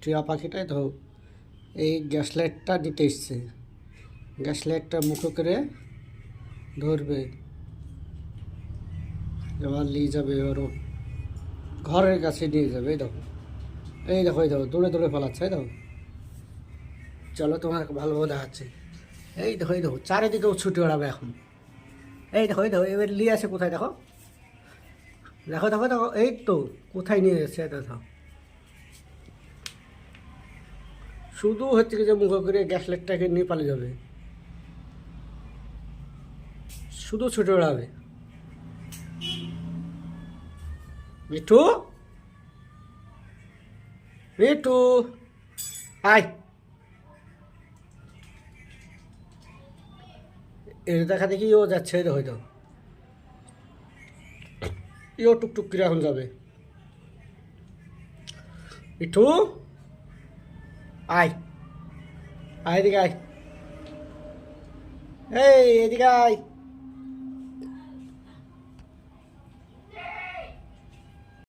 টিয়া পাখিটাই তো এই গ্যাস লাইটটা দিতে এসছে। গ্যাস লাইটটা মুখো করে ধরবে, এবার নিয়ে যাবে ওর ঘরের কাছে নিয়ে যাবে। এই দেখো, এই দেখো, এই দেখো, দৌড়ে দৌড়ে পালাচ্ছে। এই দেখো, চলো তোমাকে ভালোভাবে দেখাচ্ছি। এই দেখো চারিদিকেও ছুটে বেড়াবে এখন। এই দেখো এবার নিয়ে আসে কোথায়, দেখো দেখো দেখো দেখো, এই তো কোথায় নিয়ে যাচ্ছে এটা দেখো। শুধু হচ্ছে কি যে মুখো করে গ্যাস লাইটটাকে নিয়ে পালিয়ে যাবে, শুধু ছুটে বেড়াবে। মিঠু, মিঠু, আয়। এর দেখা দেখি ও যাচ্ছে, এই দেখো, এই দেখো, ইও টুকটুক করে এখন যাবে। মিঠু, আয়, আয় এদিকে আয়, এই এদিকে আয়।